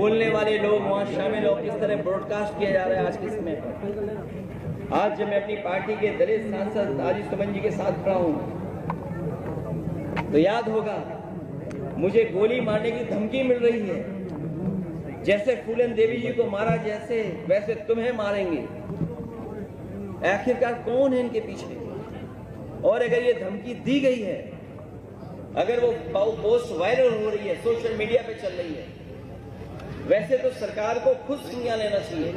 बोलने वाले लोग वहां शामिल हो, किस तरह ब्रॉडकास्ट किया जा रहा है आज के समय पर। आज जब मैं अपनी पार्टी के दलित सांसद राजीव सुमन जी के साथ खड़ा हूं तो याद होगा मुझे गोली मारने की धमकी मिल रही है, जैसे फूलन देवी जी को मारा जैसे वैसे तुम्हें मारेंगे। आखिरकार कौन है इनके पीछे? और अगर ये धमकी दी गई है, अगर वो पोस्ट वायरल हो रही है, सोशल मीडिया पे चल रही है, वैसे तो सरकार को खुद संज्ञान लेना चाहिए।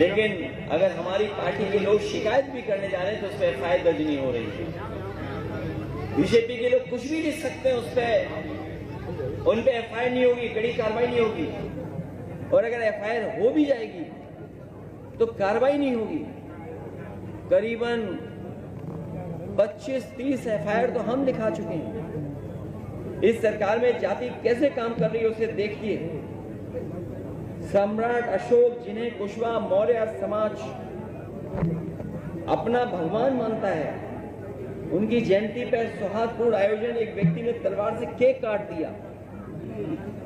लेकिन अगर हमारी पार्टी के लोग शिकायत भी करने जा रहे हैं तो उस पर एफआईआर दर्ज नहीं हो रही है। बीजेपी के लोग कुछ भी लिख सकते हैं, उस पर उन पे एफआईआर नहीं होगी, कड़ी कार्रवाई नहीं होगी। और अगर एफआईआर हो भी जाएगी तो कार्रवाई नहीं होगी। करीबन 25-30 एफआईआर तो हम दिखा चुके हैं। इस सरकार में जाति कैसे काम कर रही है उसे देखिए। सम्राट अशोक, जिन्हें कुशवाहा मौर्य समाज अपना भगवान मानता है, उनकी जयंती पर सौहार्दपूर्ण आयोजन, एक व्यक्ति ने तलवार से केक काट दिया,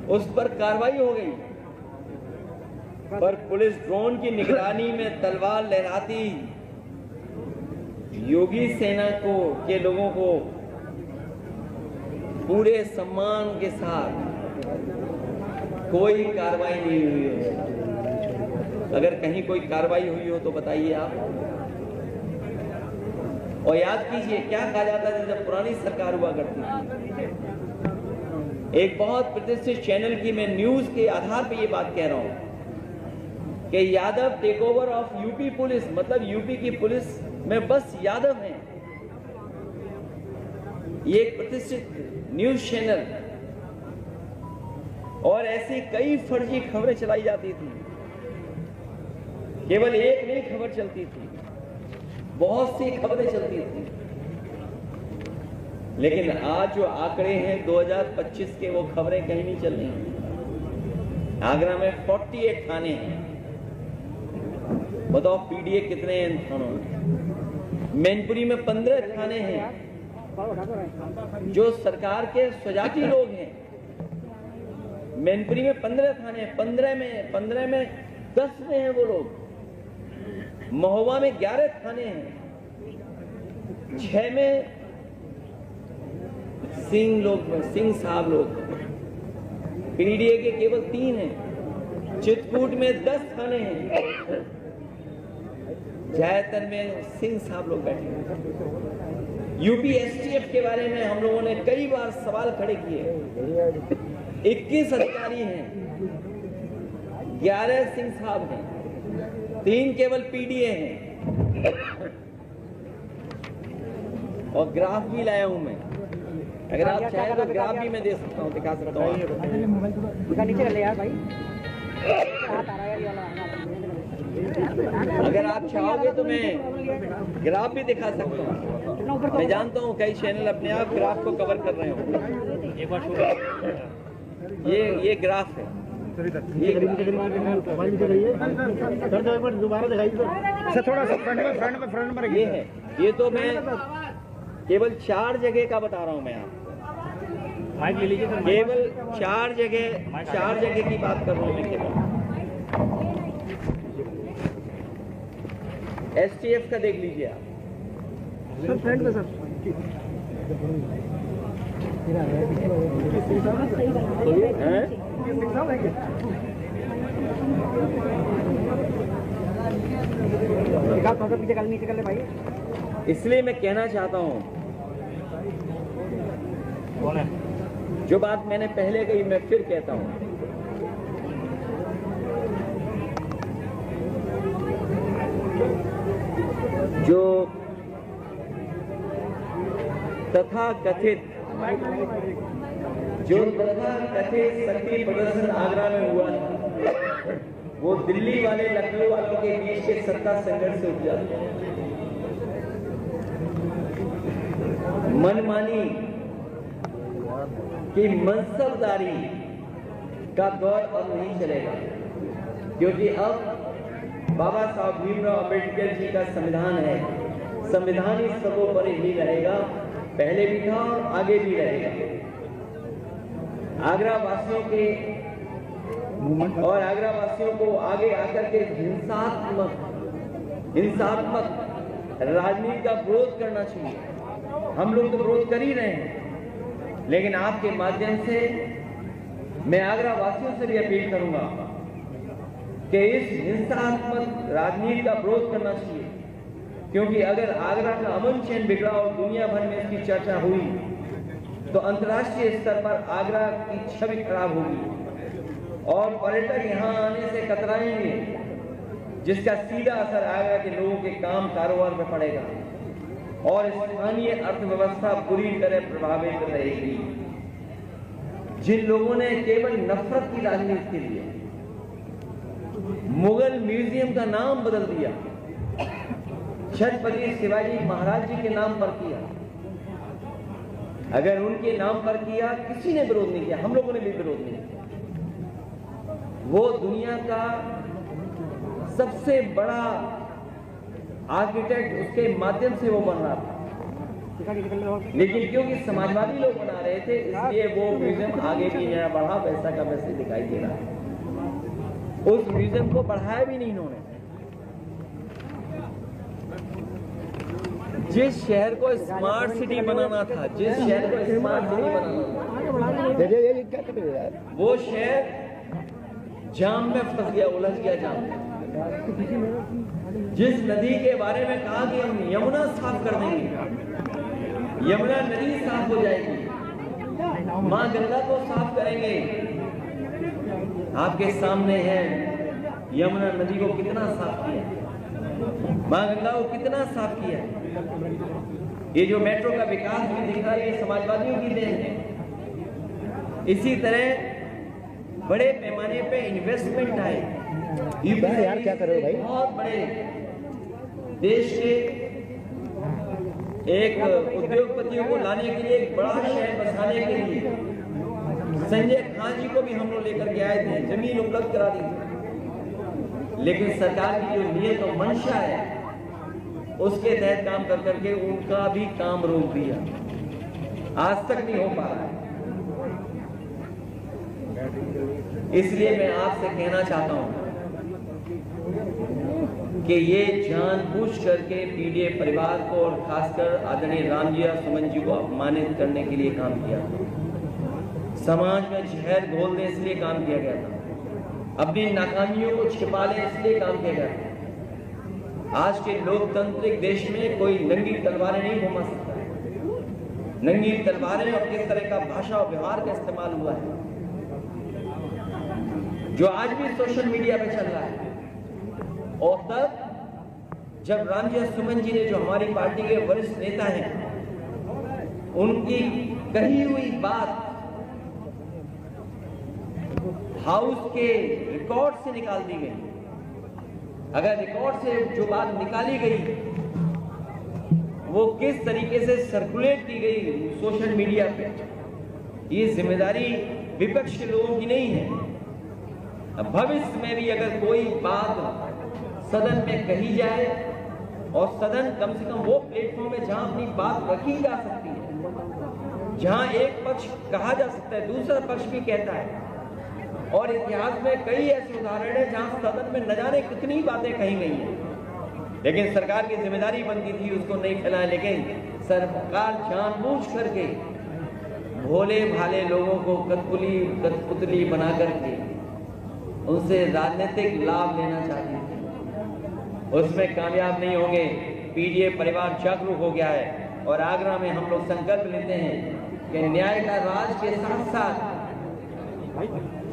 उस पर कार्रवाई हो गई, पर पुलिस ड्रोन की निगरानी में तलवार लहराती योगी सेना के लोगों को पूरे सम्मान के साथ कोई कार्रवाई नहीं हुई हो। अगर कहीं कोई कार्रवाई हुई हो तो बताइए आप। और याद कीजिए क्या कहा जाता था जब पुरानी सरकार हुआ करती थी। एक बहुत प्रतिष्ठित चैनल की मैं न्यूज के आधार पर यह बात कह रहा हूं कि Yadav take over of UP police, मतलब यूपी की पुलिस में बस यादव हैं। ये एक प्रतिष्ठित न्यूज चैनल, और ऐसी कई फर्जी खबरें चलाई जाती थी। केवल एक नहीं खबर चलती थी, बहुत सी खबरें चलती थी। लेकिन आज जो आंकड़े हैं 2025 के, वो खबरें कहीं नहीं चल रही। आगरा में 48 थाने हैं, बताओ पीडीए कितने हैं इन थानों में। मैनपुरी में 15 थाने हैं जो सरकार के स्वजाती लोग हैं। मैनपुरी में 15 थाने हैं, 15 में 10 में हैं वो लोग। महोबा में 11 थाने हैं, 6 में सिंह साहब लोग। पीडीए के केवल 3 हैं। चित्रकूट में 10 थाने हैं, ज्यादातर में सिंह साहब लोग बैठे हैं। यूपी एसटीएफ के बारे में हम लोगों ने कई बार सवाल खड़े किए। 21 अधिकारी हैं, 11 सिंह साहब हैं, 3 केवल पीडीए हैं। और ग्राफ भी लाया हूं मैं, अगर आप चाहें तो ग्राफ भी मैं दे सकता हूं, दिखा सकता हूं। अगर आप चाहोगे तो मैं ग्राफ भी दिखा सकता हूं। मैं जानता हूं कई चैनल अपने आप ग्राफ को कवर कर रहे हो। एक बार ये ग्राफ है, दोबारा दिखाइए सर, थोड़ा सा फ्रंट में ये है। ये तो मैं केवल 4 जगह का बता रहा हूं। मैं आप केवल 4 जगह की बात कर रहा हूं मैं केवल। एसटीएफ का देख लीजिए आप सर, फ्रंट में सर। नीचे कर ले भाई। इसलिए मैं कहना चाहता हूं, जो बात मैंने पहले कही मैं फिर कहता हूं, जो तथाकथित शक्ति प्रदर्शन आगरा में हुआ, वो दिल्ली वाले लखनऊ वालों के बीच के सत्ता संघर्ष से उपजा। मनमानी की मनसबदारी का दौर अब नहीं चलेगा, क्योंकि अब बाबा साहब भीमराव अम्बेडकर जी का संविधान है। संविधान ही सर्वोपरि ही रहेगा, पहले भी था और आगे भी रहेगा। आगरा वासियों के और आगरा वासियों को आगे आकर के हिंसात्मक राजनीति का विरोध करना चाहिए। हम लोग तो विरोध कर ही रहे हैं, लेकिन आपके माध्यम से मैं आगरा वासियों से भी अपील करूंगा कि इस हिंसात्मक राजनीति का विरोध करना चाहिए, क्योंकि अगर आगरा का अमन चैन बिगड़ा और दुनिया भर में इसकी चर्चा हुई तो अंतर्राष्ट्रीय स्तर पर आगरा की छवि खराब होगी और पर्यटक यहां आने से कतराएंगे, जिसका सीधा असर आगरा के लोगों के काम कारोबार पर पड़ेगा और स्थानीय अर्थव्यवस्था पूरी तरह प्रभावित रहेगी। जिन लोगों ने केवल नफरत की राजनीति के लिए मुगल म्यूजियम का नाम बदल दिया, छत्रपति शिवाजी महाराज जी के नाम पर किया, अगर उनके नाम पर किया, किसी ने विरोध नहीं किया, हम लोगों ने भी विरोध नहीं किया। वो दुनिया का सबसे बड़ा आर्किटेक्ट, उसके माध्यम से वो बन रहा था, लेकिन क्योंकि समाजवादी लोग बना रहे थे इसलिए वो म्यूजियम आगे भी नया बढ़ा, वैसा का वैसे दिखाई दे रहा है। उस म्यूजियम को बढ़ाया भी नहीं इन्होंने। जिस शहर को स्मार्ट सिटी बनाना था, जिस शहर को स्मार्ट सिटी बनाना था, वो शहर जाम में फंस गया, उलझ गया जाम में। जिस नदी के बारे में कहा कि हम यमुना साफ कर देंगे, यमुना नदी साफ हो जाएगी, मां गंगा को साफ करेंगे, आपके सामने है यमुना नदी को कितना साफ किया, मां गंगा को कितना साफ किया। ये जो मेट्रो का विकास भी दिख रहा है, ये समाजवादियों की देन है। इसी तरह बड़े पैमाने पे इन्वेस्टमेंट आए, यार क्या कर रहे हो भाई? बहुत बड़े देश के एक उद्योगपतियों को लाने के लिए, एक बड़ा शहर बसाने के लिए संजय खान जी को भी हम लोग लेकर के आए थे, जमीन उपलब्ध करा दी थी, लेकिन सरकार की जो नियत और मंशा है उसके तहत काम कर करके उनका भी काम रोक दिया, आज तक नहीं हो पा रहा है। इसलिए मैं आपसे कहना चाहता हूं कि ये जानबूझ करके पीडीए परिवार को और खासकर आदरणीय रामजी और सुमन जी को अपमानित करने के लिए काम किया, समाज में जहर घोलने इसलिए काम किया गया था, अपनी नाकामियों को छिपा ले इसलिए काम किया गया था। आज के लोकतांत्रिक देश में कोई नंगी तलवारें नहीं घुमा सकता है। नंगी तलवारें और किस तरह का भाषा और व्यवहार का इस्तेमाल हुआ है, जो आज भी सोशल मीडिया पे चल रहा है। और तब जब रामजी और सुमन जी ने, जो हमारी पार्टी के वरिष्ठ नेता हैं, उनकी कही हुई बात हाउस के रिकॉर्ड से निकाल दी गई, अगर रिकॉर्ड से जो बात निकाली गई वो किस तरीके से सर्कुलेट की गई सोशल मीडिया पे, ये जिम्मेदारी विपक्ष के लोगों की नहीं है। अब भविष्य में भी अगर कोई बात सदन में कही जाए, और सदन कम से कम वो प्लेटफॉर्म है जहां अपनी बात रखी जा सकती है, जहां एक पक्ष कहा जा सकता है, दूसरा पक्ष भी कहता है, और इतिहास में कई ऐसे उदाहरण है जहां सदन में न जाने कितनी बातें कही गई हैं, लेकिन सरकार की जिम्मेदारी बनती थी उसको नहीं फैलाए। लेकिन सरकार जानबूझ करके भोले भाले लोगों को कठपुतली बना करके उनसे राजनीतिक लाभ लेना चाहती थी, उसमें कामयाब नहीं होंगे। पीडीए परिवार जागरूक हो गया है और आगरा में हम लोग संकल्प लेते हैं कि न्याय का राज के साथ साथ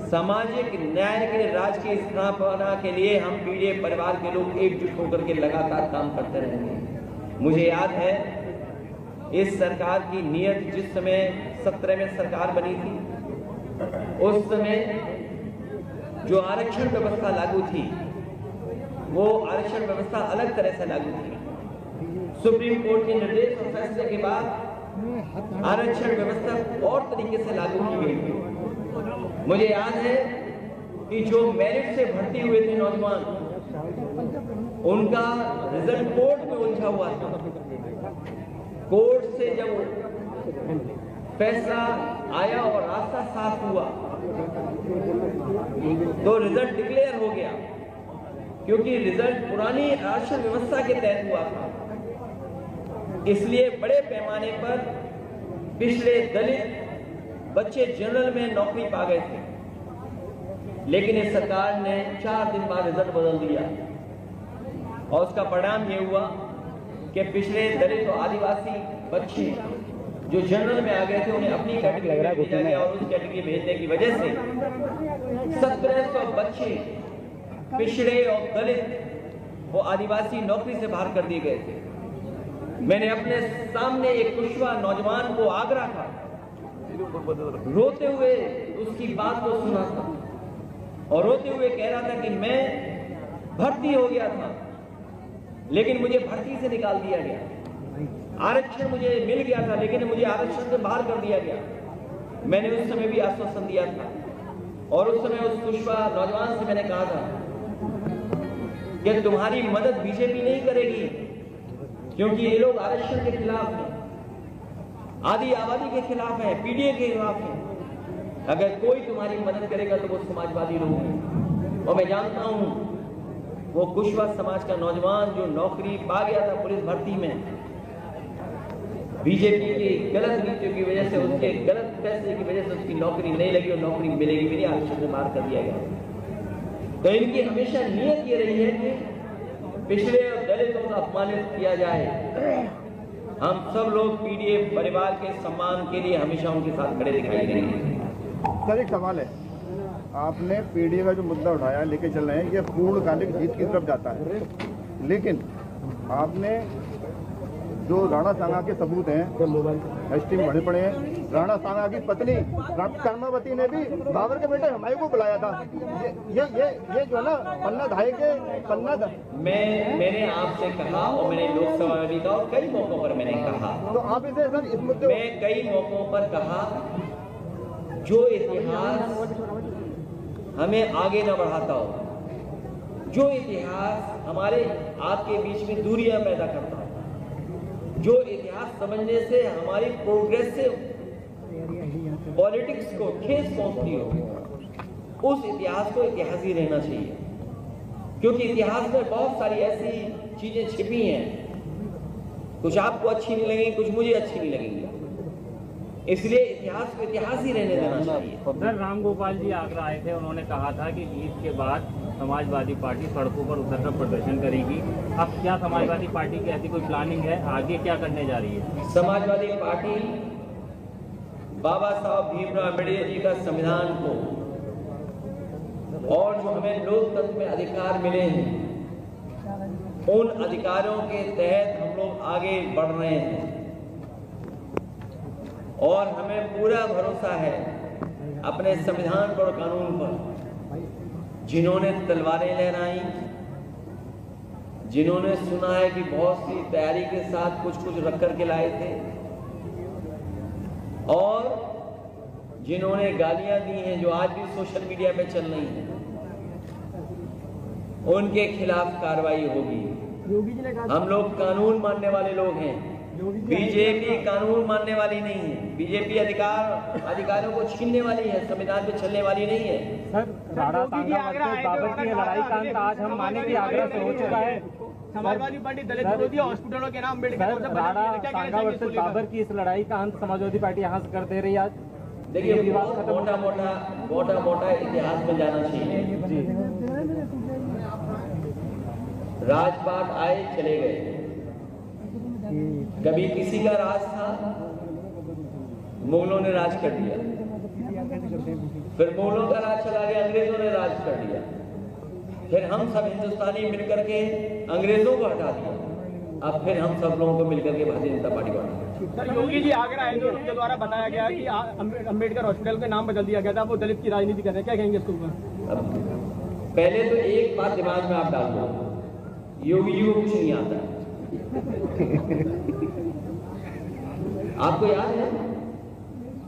सामाजिक न्याय के राज की स्थापना के लिए हम पीडीए परिवार के लोग एकजुट होकर के लगातार काम करते रहेंगे। मुझे याद है इस सरकार की नीयत, जिस समय 17 में सरकार बनी थी, उस समय जो आरक्षण व्यवस्था लागू थी वो आरक्षण व्यवस्था अलग तरह से लागू थी। सुप्रीम कोर्ट के निर्देश और फैसले के बाद आरक्षण व्यवस्था और तरीके से लागू की गई थी। मुझे याद है कि जो मेरिट से भर्ती हुए थे नौजवान, उनका रिजल्ट कोर्ट में उलझा हुआ था। कोर्ट से जब फैसला आया और रास्ता साफ हुआ तो रिजल्ट डिक्लेयर हो गया, क्योंकि रिजल्ट पुरानी आरक्षण व्यवस्था के तहत हुआ था। इसलिए बड़े पैमाने पर पिछले दलित बच्चे जनरल में नौकरी पा गए थे, लेकिन इस सरकार ने 4 दिन बाद रिजल्ट बदल दिया और उसका परिणाम यह हुआ कि पिछले दलित और आदिवासी बच्चे जो जनरल में आ गए थे उन्हें अपनी कैटेगरी में भेजा गया और उस कैटेगरी भेजने की वजह से 1700 बच्चे पिछड़े और दलित और आदिवासी नौकरी से बाहर कर दिए गए थे। मैंने अपने सामने एक कुशवा नौजवान को आगरा था, रोते हुए उसकी बात को सुना था और रोते हुए कह रहा था कि मैं भर्ती हो गया था लेकिन मुझे भर्ती से निकाल दिया गया, आरक्षण मुझे मिल गया था लेकिन मुझे आरक्षण से बाहर कर दिया गया। मैंने उस समय भी आश्वासन दिया था और उस समय उस कुशवा नौजवान से मैंने कहा था कि तुम्हारी मदद बीजेपी नहीं करेगी, क्योंकि ये लोग आरक्षण के खिलाफ हैं, आदि आबादी के खिलाफ है, पीडीए के खिलाफ है। अगर कोई तुम्हारी मदद करेगा तो वो समाजवादी लोग हैं। और मैं जानता हूं वो कुशवा समाज का नौजवान जो नौकरी पा गया था पुलिस भर्ती में, बीजेपी की गलत नीतियों की वजह से, उसके गलत फैसले की वजह से उसकी नौकरी नहीं लगी और नौकरी मिलेगी भी नहीं, आरक्षण से बाहर कर दिया गया। तो इनकी हमेशा नीयत ये रही है कि पिछड़े और दलितों को अपमानित किया जाए। हम सब लोग पीडीए परिवार के सम्मान के लिए हमेशा उनके साथ खड़े दिखाई देंगे। सर एक सवाल है, आपने पीडीए का जो मुद्दा उठाया लेके चल रहे हैं, ये पूर्णकालिक जीत की तरफ जाता है, लेकिन आपने जो राणा सांगा के सबूत हैं एसटी में भरे पड़े हैं, राणा सांगा की पत्नी कर्मावती ने भी बाबर के बेटे हमारे को बुलाया था। ये जो है ना पन्ना धाये के पन्ना मैंने आपसे कहा और मैंने लोकसभा में भी कहा और कई मौकों पर मैंने कहा, तो आप इसे सर इस मुद्दे मैं कई मौकों पर कहा जो इतिहास हमें आगे न बढ़ाता हो, जो इतिहास हमारे आपके बीच में दूरियां पैदा करता हो, जो इतिहास समझने से हमारी प्रोग्रेसिव पॉलिटिक्स को ठेस पहुंचती हो, उस इतिहास को इतिहास ही रहना चाहिए। क्योंकि इतिहास में बहुत सारी ऐसी चीजें छिपी हैं, कुछ आपको अच्छी नहीं लगेंगी, कुछ मुझे अच्छी नहीं लगेंगी, इसलिए इतिहास को इतिहास ही रहने देना चाहिए। सर राम गोपाल जी आगरा आए थे, उन्होंने कहा था कि ईद के बाद समाजवादी पार्टी सड़कों पर उतरकर प्रदर्शन करेगी। अब क्या समाजवादी पार्टी की ऐसी कोई प्लानिंग है, आगे क्या करने जा रही है? समाजवादी पार्टी बाबा साहब भीमराव अम्बेडकर जी का संविधान को और जो हमें लोकतंत्र में अधिकार मिले हैं, उन अधिकारों के तहत हम लोग आगे बढ़ रहे हैं और हमें पूरा भरोसा है अपने संविधान पर और कानून पर। जिन्होंने तलवारें लहराई, जिन्होंने सुना है कि बहुत सी तैयारी के साथ कुछ कुछ रख कर के लाए थे और जिन्होंने गालियां दी हैं जो आज भी सोशल मीडिया पे चल रही हैं, उनके खिलाफ कार्रवाई होगी। हम लोग कानून मानने वाले लोग हैं, बीजेपी कानून मानने वाली नहीं है। बीजेपी अधिकारों को छीनने वाली है, संविधान पे चलने वाली नहीं है। सर राणा सांगा वर्सेस बाबर की लड़ाई का अंत आज हम माने कि आगरा से हो चुका है। समाजवादी पार्टी दलित विरोधी हॉस्पिटलों के नाम अम्बेडकर राणा सांगा वर्सेस बाबर की इस लड़ाई का अंत समाजवादी पार्टी यहाँ से कर दे रही है आज। देखिए मोटा मोटा इतिहास में जाना चाहिए जी। राजपाट आए चले गए, कभी किसी का राज था, मुगलों ने राज कर दिया, फिर मुगलों का राज चला गया, अंग्रेजों ने राज कर दिया, फिर हम सब हिंदुस्तानी मिलकर के अंग्रेजों को हटा दिया, अब फिर हम सब लोगों को मिलकर के भारतीय जनता पार्टी बना। सर योगी जी आगरा आए थे, उनके द्वारा बताया गया कि अम्बेडकर हॉस्पिटल का नाम बदल दिया गया था, वो दलित की राजनीति कर रहे हैं, क्या कहेंगे इसके ऊपर? पहले तो एक बात दिमाग में आप डाल दो, योगी जी को कुछ नहीं आता। आपको याद है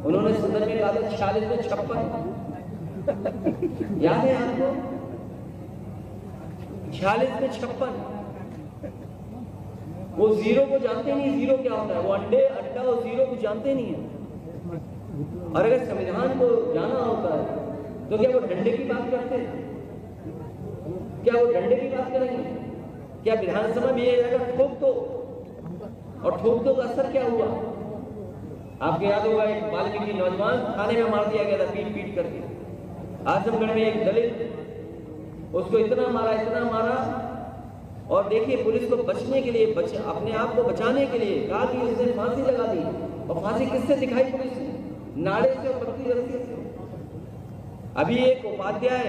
उन्होंने सदन में कहा था 46 में 56, याद है आपको? 46 में 56। वो जीरो को जानते नहीं, जीरो क्या होता है, वो अंडा और जीरो को जानते नहीं है। और अगर संविधान को जाना होता है तो क्या वो डंडे की बात करते हैं? क्या वो डंडे की बात करेंगे? क्या विधानसभा में ये अगर ठोक दो, और ठोक दो का असर क्या हुआ? आपको याद होगा एक वाल्मीकि नौजवान थाने में मार दिया गया था पीट पीट करके। आजमगढ़ में एक दलित, उसको इतना मारा, और देखिए पुलिस को बचने के लिए, अपने आप को बचाने के लिए कहा कि उसने फांसी लगा दी। और फांसी किससे दिखाई पुलिस ने? नाड़े से और पतली रस्सी से। अभी एक उपाध्याय,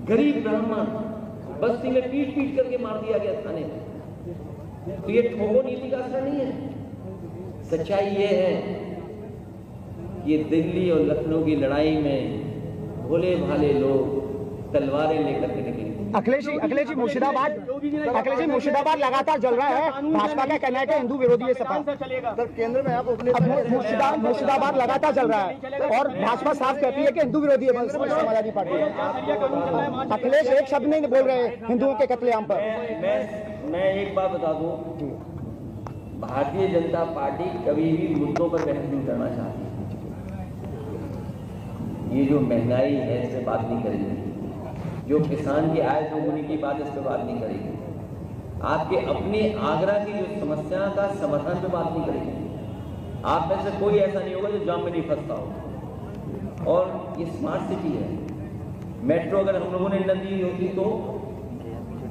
गरीब ब्राह्मण, बस्ती में पीट पीट करके मार दिया गया थाने में। तो ये ठोको नीति का असर नहीं है। सच्चाई ये है कि दिल्ली और लखनऊ की लड़ाई में भोले भाले लोग तलवारें लेकर के निकले। अखिलेश जी मुर्शिदाबाद लगातार जल रहा है। भाजपा का कहना है कि हिंदू विरोधी है सपा। सर केंद्र में आप मुर्शिदाबाद लगातार चल रहा है और भाजपा साफ कहती है कि हिंदू विरोधी है समाजवादी पार्टी। अखिलेश एक शब्द नहीं बोल रहे हिंदुओं के कत्लेआम पर। मैं एक बात बता दूं, भारतीय जनता पार्टी कभी भी मुद्दों पर बहस नहीं करना चाहती। ये जो महंगाई है इस पर बात नहीं करेगी, जो किसान की आय दोगुनी की बात, इस पर बात नहीं करेगी, आपके अपने आगरा की जो समस्या का समाधान पे बात नहीं करेगी। आप में से कोई ऐसा नहीं होगा जो जाम में नहीं फंसता हो। और ये स्मार्ट सिटी है। मेट्रो अगर हम लोगों ने न दी होती तो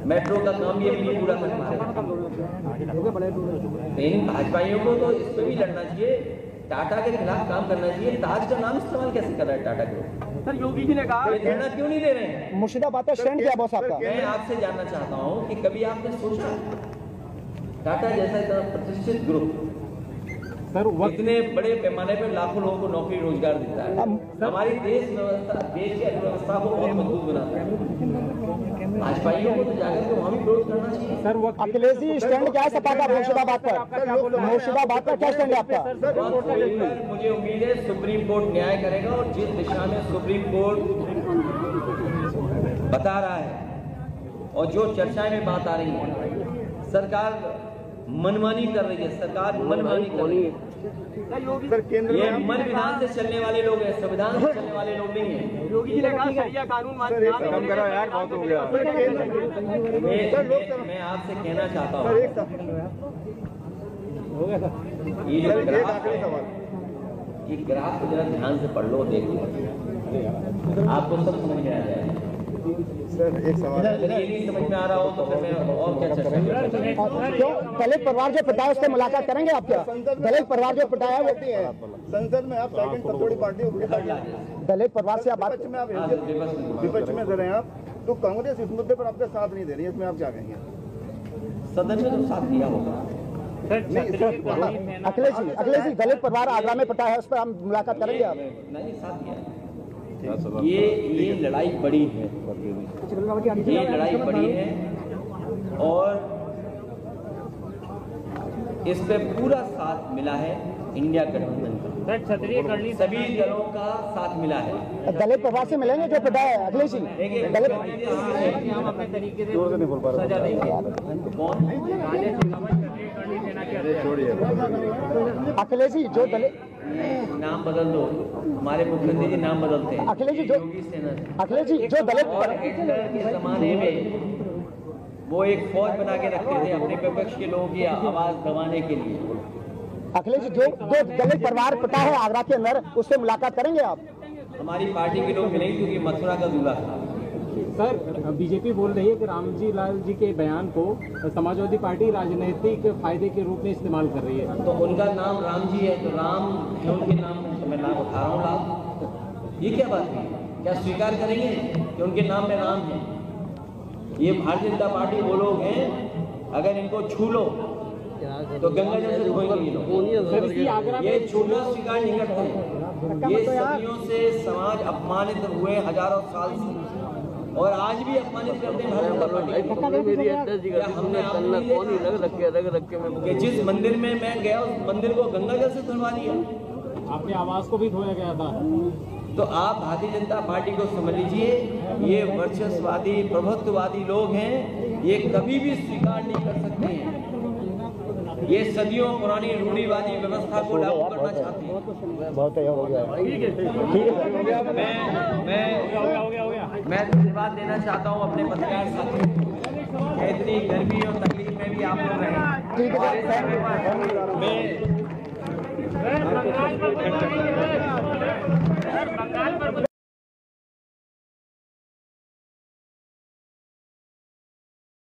मेट्रो का काम भी अभी नहीं पूरा कर पा रहे। इन भाजपाइयों को तो इस पर भी लड़ना चाहिए, टाटा के खिलाफ काम करना चाहिए। ताज का नाम इस्तेमाल कैसे कर रहा है टाटा ग्रुप? सर योगी जी ने कहा धरना क्यों नहीं दे रहे हैं? मुर्शिदाबाद का स्टैंड क्या बॉस आपका? मैं आपसे जानना चाहता हूँ कि कभी आपने सोचा टाटा जैसा इतना प्रतिष्ठित ग्रुप सर इतने बड़े पैमाने पर लाखों लोगों को नौकरी रोजगार देता है, हमारी देश की अर्थव्यवस्था को बहुत मजबूत बनाता है। भाजपाइयों को तो जाकर के वहाँ भी विरोध करना चाहिए। सर वो अखिलेश जी स्टैंड क्या है सपा का मुर्शिदाबाद पर? मुर्शिदाबाद का क्या स्टैंड है आपका? मुझे उम्मीद है सुप्रीम कोर्ट न्याय करेगा, और जिस दिशा में सुप्रीम कोर्ट बता रहा है और जो चर्चाएं में बात आ रही है, सरकार मनमानी कर रही है, सरकार मनमानी कर रही है। सर केंद्र ये मन विधान से चलने वाले लोग हैं, संविधान से चलने वाले लोग नहीं हैं। योगी जी ने कहा शरिया कानून यार बहुत हो गया। मैं आपसे कहना चाहता हूँ, ये ग्राफ को जरा ध्यान से पढ़ लो, देख लो, आपको सब समझ में आ जाएगा। सर एक सवाल, अगर ये नहीं समझ में आ रहा हो तो फिर मैं और क्या चर्चा करूं? क्यों दलित परिवार जो पिटा है उससे मुलाकात करेंगे आप? क्या दलित परिवार जो पिटा है वो संसद में आप सेकंड सबसे बड़ी पार्टी हो, दलित परिवार से आप बात विपक्ष में आप विपक्ष में दे रहे हैं आप, तो कांग्रेस इस मुद्दे पर आपका साथ नहीं दे रही है, इसमें आप क्या कहेंगे? सदन में तो साथ दिया होगा। अखिलेश जी दलित परिवार आगरा में पिटा है, उस पर हम मुलाकात करेंगे आप? नहीं, साथ दिया। ये लड़ाई बड़ी है, ये लड़ाई बड़ी है, और इस पे पूरा साथ मिला है इंडिया गठबंधन का। क्षत्रिय करनी सभी दलों का साथ मिला है। दलित परिवार से मिलेंगे जो पिटा है अखिलेश जी? दलित हम अपने तरीके से सजा देंगे। अखिलेश जी जो दलित नाम बदल दो, हमारे मुख्यमंत्री जी नाम बदलते हैं। अखिलेश जी जो दलित के जमाने में वो एक फौज बना के रखते थे अपने विपक्ष के लोगों की आवाज दबाने के लिए। अखिलेश जी जो दलित परिवार पिटा है आगरा के अंदर, उससे मुलाकात करेंगे आप? हमारी पार्टी के लोग मिलेंगे क्योंकि मथुरा का दूल्हा था। सर बीजेपी बोल रही है कि रामजी लाल जी के बयान को समाजवादी पार्टी राजनीतिक फायदे के रूप में इस्तेमाल कर रही है। तो उनका नाम राम जी है, तो राम है उनके नाम, तो मैं नाम उठा रहा हूँ राम। ये क्या बात है? क्या स्वीकार करेंगे कि उनके नाम में राम है? ये भारतीय जनता पार्टी वो लोग हैं, अगर इनको छू लो तो गंगा जल से धोएंगे ये लोग। ये छूना स्वीकार नहीं करते। ये सदियों से समाज अपमानित हुए, हजारों साल से, और आज भी अपमानित करते हैं भारतीय जनता पार्टी। जिस मंदिर में मैं गया उस मंदिर को गंगा जल से धुलवा दिया, आपके आवास को भी धोया गया था। तो आप भारतीय जनता पार्टी को समझ लीजिए, ये वर्चस्ववादी प्रभुत्ववादी लोग हैं, ये कभी भी स्वीकार नहीं कर सकते हैं ये सदियों पुरानी रूढ़िवादी व्यवस्था को लागू करना चाहते हैं। बहुत हो गया। मैं धन्यवाद देना चाहता हूँ अपने पत्रकार साथियों को। इतनी गर्मी और तकलीफ में भी आप लोग रहे। ठीक है।